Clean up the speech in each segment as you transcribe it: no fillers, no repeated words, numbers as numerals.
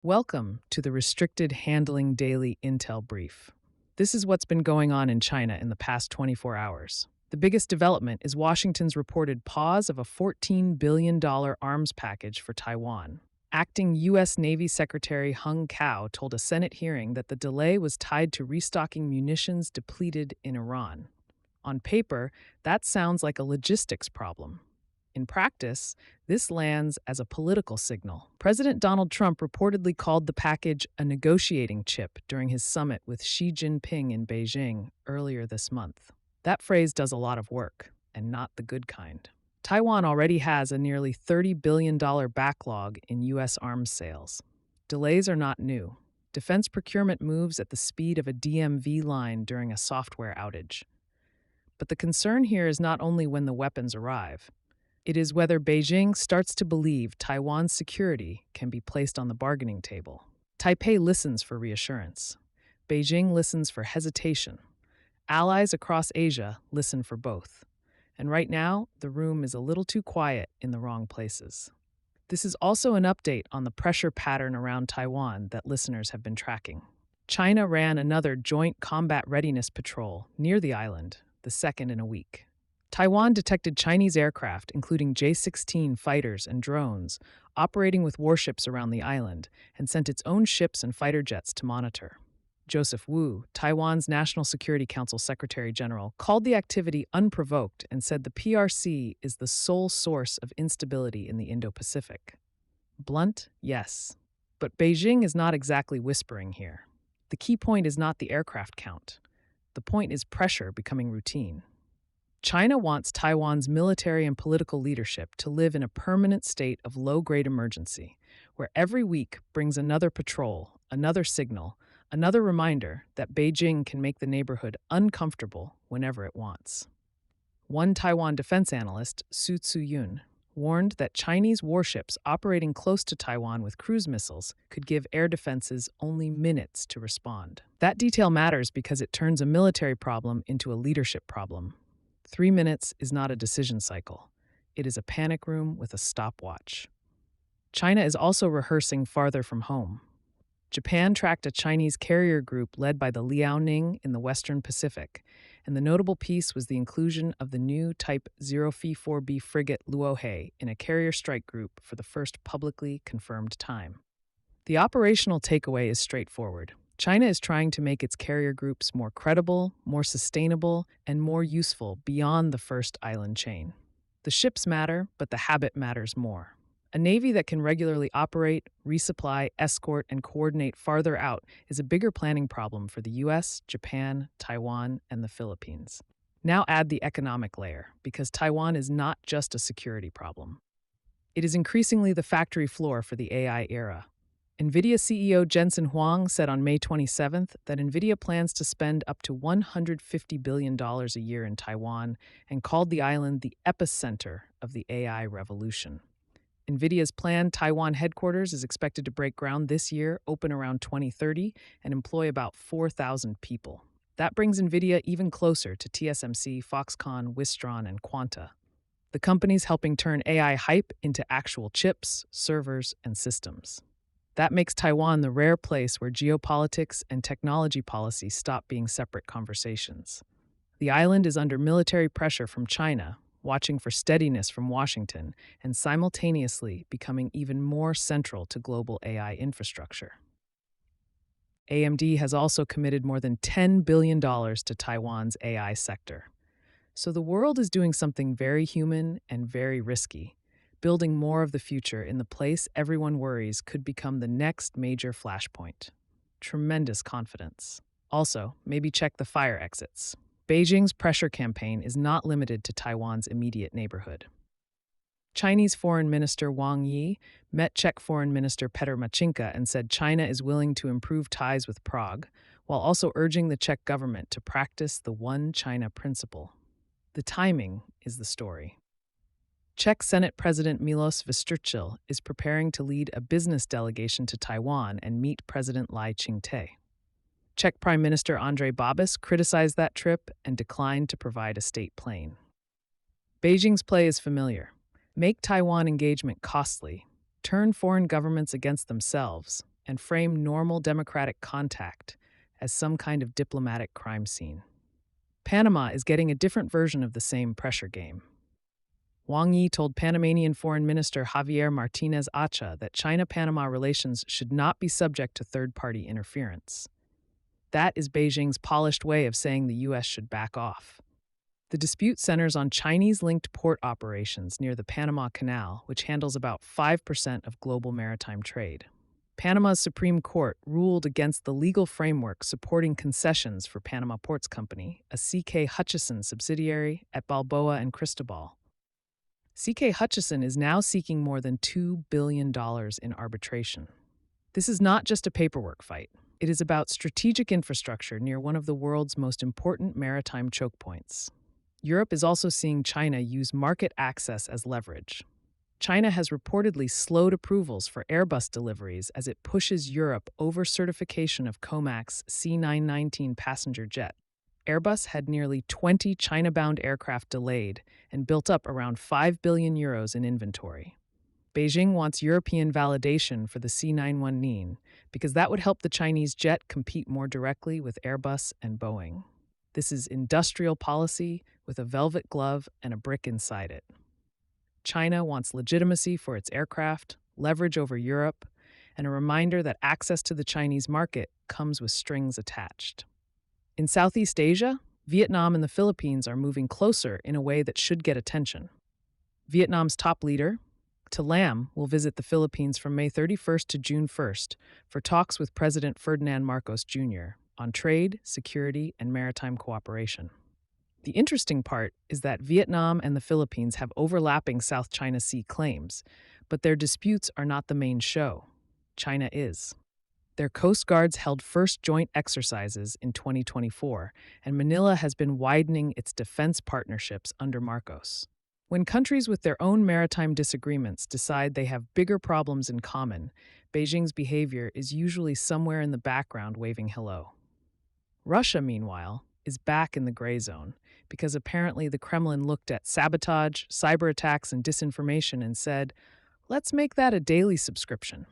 Welcome to the Restricted Handling Daily Intel Brief. This is what's been going on in China in the past 24 hours. The biggest development is Washington's reported pause of a $14 billion arms package for Taiwan. Acting U.S. Navy Secretary Hung Cao told a Senate hearing that the delay was tied to restocking munitions depleted in Iran. On paper, that sounds like a logistics problem. In practice, this lands as a political signal. President Donald Trump reportedly called the package a negotiating chip during his summit with Xi Jinping in Beijing earlier this month. That phrase does a lot of work, and not the good kind. Taiwan already has a nearly $30 billion backlog in U.S. arms sales. Delays are not new. Defense procurement moves at the speed of a DMV line during a software outage. But the concern here is not only when the weapons arrive. It is whether Beijing starts to believe Taiwan's security can be placed on the bargaining table. Taipei listens for reassurance. Beijing listens for hesitation. Allies across Asia listen for both. And right now, the room is a little too quiet in the wrong places. This is also an update on the pressure pattern around Taiwan that listeners have been tracking. China ran another joint combat readiness patrol near the island, the second in a week. Taiwan detected Chinese aircraft, including J-16 fighters and drones, operating with warships around the island, and sent its own ships and fighter jets to monitor. Joseph Wu, Taiwan's National Security Council Secretary General, called the activity unprovoked and said the PRC is the sole source of instability in the Indo-Pacific. Blunt, yes. But Beijing is not exactly whispering here. The key point is not the aircraft count. The point is pressure becoming routine. China wants Taiwan's military and political leadership to live in a permanent state of low-grade emergency, where every week brings another patrol, another signal, another reminder that Beijing can make the neighborhood uncomfortable whenever it wants. One Taiwan defense analyst, Su Tzu-yun, warned that Chinese warships operating close to Taiwan with cruise missiles could give air defenses only minutes to respond. That detail matters because it turns a military problem into a leadership problem. 3 minutes is not a decision cycle. It is a panic room with a stopwatch. China is also rehearsing farther from home. Japan tracked a Chinese carrier group led by the Liaoning in the Western Pacific, and the notable piece was the inclusion of the new Type 0F-4B frigate Luohe in a carrier strike group for the first publicly confirmed time. The operational takeaway is straightforward. China is trying to make its carrier groups more credible, more sustainable, and more useful beyond the first island chain. The ships matter, but the habit matters more. A navy that can regularly operate, resupply, escort, and coordinate farther out is a bigger planning problem for the US, Japan, Taiwan, and the Philippines. Now add the economic layer, because Taiwan is not just a security problem. It is increasingly the factory floor for the AI era. NVIDIA CEO Jensen Huang said on May 27th that NVIDIA plans to spend up to $150 billion a year in Taiwan and called the island the epicenter of the AI revolution. NVIDIA's planned Taiwan headquarters is expected to break ground this year, open around 2030, and employ about 4,000 people. That brings NVIDIA even closer to TSMC, Foxconn, Wistron, and Quanta. The companies helping turn AI hype into actual chips, servers, and systems. That makes Taiwan the rare place where geopolitics and technology policy stop being separate conversations. The island is under military pressure from China, watching for steadiness from Washington, and simultaneously becoming even more central to global AI infrastructure. AMD has also committed more than $10 billion to Taiwan's AI sector. So the world is doing something very human and very risky, building more of the future in the place everyone worries could become the next major flashpoint. Tremendous confidence. Also, maybe check the fire exits. Beijing's pressure campaign is not limited to Taiwan's immediate neighborhood. Chinese Foreign Minister Wang Yi met Czech Foreign Minister Petr Machinka and said China is willing to improve ties with Prague, while also urging the Czech government to practice the One China principle. The timing is the story. Czech Senate President Milos Vystrčil is preparing to lead a business delegation to Taiwan and meet President Lai Ching-te. Czech Prime Minister Andrej Babis criticized that trip and declined to provide a state plane. Beijing's play is familiar. Make Taiwan engagement costly, turn foreign governments against themselves, and frame normal democratic contact as some kind of diplomatic crime scene. Panama is getting a different version of the same pressure game. Wang Yi told Panamanian Foreign Minister Javier Martinez Acha that China-Panama relations should not be subject to third-party interference. That is Beijing's polished way of saying the U.S. should back off. The dispute centers on Chinese-linked port operations near the Panama Canal, which handles about 5% of global maritime trade. Panama's Supreme Court ruled against the legal framework supporting concessions for Panama Ports Company, a C.K. Hutchison subsidiary at Balboa and Cristobal. C.K. Hutchison is now seeking more than $2 billion in arbitration. This is not just a paperwork fight. It is about strategic infrastructure near one of the world's most important maritime choke points. Europe is also seeing China use market access as leverage. China has reportedly slowed approvals for Airbus deliveries as it pushes Europe over certification of COMAC's C919 passenger jet. Airbus had nearly 20 China-bound aircraft delayed and built up around 5 billion euros in inventory. Beijing wants European validation for the C919 because that would help the Chinese jet compete more directly with Airbus and Boeing. This is industrial policy with a velvet glove and a brick inside it. China wants legitimacy for its aircraft, leverage over Europe, and a reminder that access to the Chinese market comes with strings attached. In Southeast Asia, Vietnam and the Philippines are moving closer in a way that should get attention. Vietnam's top leader, To Lam, will visit the Philippines from May 31st to June 1st for talks with President Ferdinand Marcos Jr. on trade, security, and maritime cooperation. The interesting part is that Vietnam and the Philippines have overlapping South China Sea claims, but their disputes are not the main show. China is. Their coast guards held first joint exercises in 2024, and Manila has been widening its defense partnerships under Marcos. When countries with their own maritime disagreements decide they have bigger problems in common, Beijing's behavior is usually somewhere in the background waving hello. Russia, meanwhile, is back in the gray zone because apparently the Kremlin looked at sabotage, cyber attacks, and disinformation and said, let's make that a daily subscription.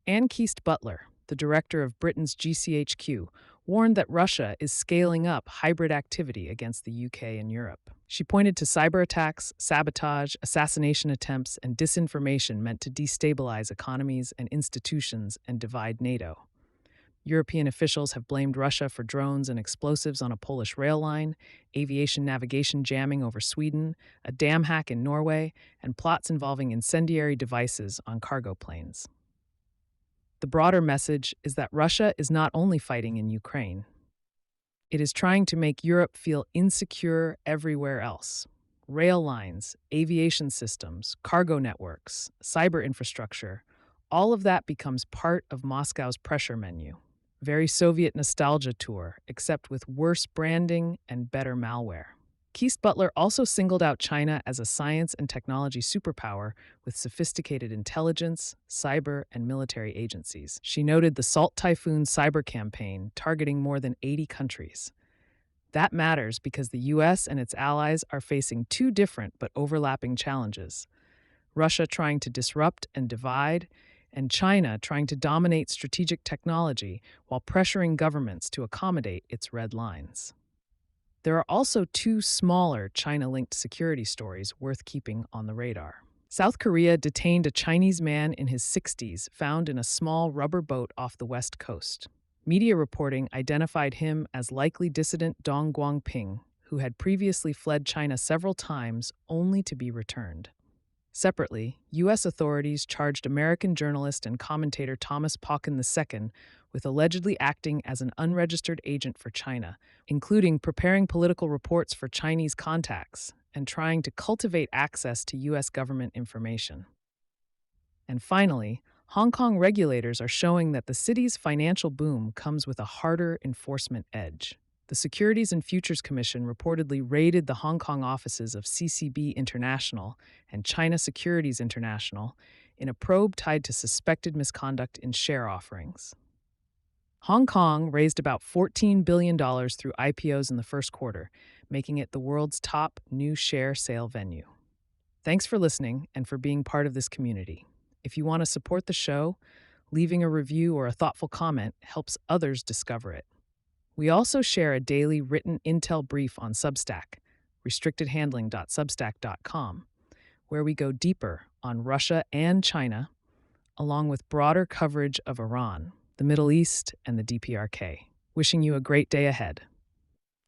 Anne Keast-Butler, the director of Britain's GCHQ, warned that Russia is scaling up hybrid activity against the UK and Europe. She pointed to cyber attacks, sabotage, assassination attempts, and disinformation meant to destabilize economies and institutions and divide NATO. European officials have blamed Russia for drones and explosives on a Polish rail line, aviation navigation jamming over Sweden, a dam hack in Norway, and plots involving incendiary devices on cargo planes. The broader message is that Russia is not only fighting in Ukraine. It is trying to make Europe feel insecure everywhere else. Rail lines, aviation systems, cargo networks, cyber infrastructure, all of that becomes part of Moscow's pressure menu. Very Soviet nostalgia tour, except with worse branding and better malware. Keast-Butler also singled out China as a science and technology superpower with sophisticated intelligence, cyber, and military agencies. She noted the Salt Typhoon cyber campaign targeting more than 80 countries. That matters because the U.S. and its allies are facing two different but overlapping challenges: Russia trying to disrupt and divide, and China trying to dominate strategic technology while pressuring governments to accommodate its red lines. There are also two smaller China-linked security stories worth keeping on the radar. South Korea detained a Chinese man in his 60s found in a small rubber boat off the west coast. Media reporting identified him as likely dissident Dong Guangping, who had previously fled China several times only to be returned. Separately, U.S. authorities charged American journalist and commentator Thomas Pauken II with allegedly acting as an unregistered agent for China, including preparing political reports for Chinese contacts and trying to cultivate access to U.S. government information. And finally, Hong Kong regulators are showing that the city's financial boom comes with a harder enforcement edge. The Securities and Futures Commission reportedly raided the Hong Kong offices of CCB International and China Securities International in a probe tied to suspected misconduct in share offerings. Hong Kong raised about $14 billion through IPOs in the first quarter, making it the world's top new share sale venue. Thanks for listening and for being part of this community. If you want to support the show, Leaving a review or a thoughtful comment helps others discover it. We also share a daily written intel brief on Substack, restrictedhandling.substack.com, where we go deeper on Russia and China, along with broader coverage of Iran, the Middle East, and the DPRK. Wishing you a great day ahead.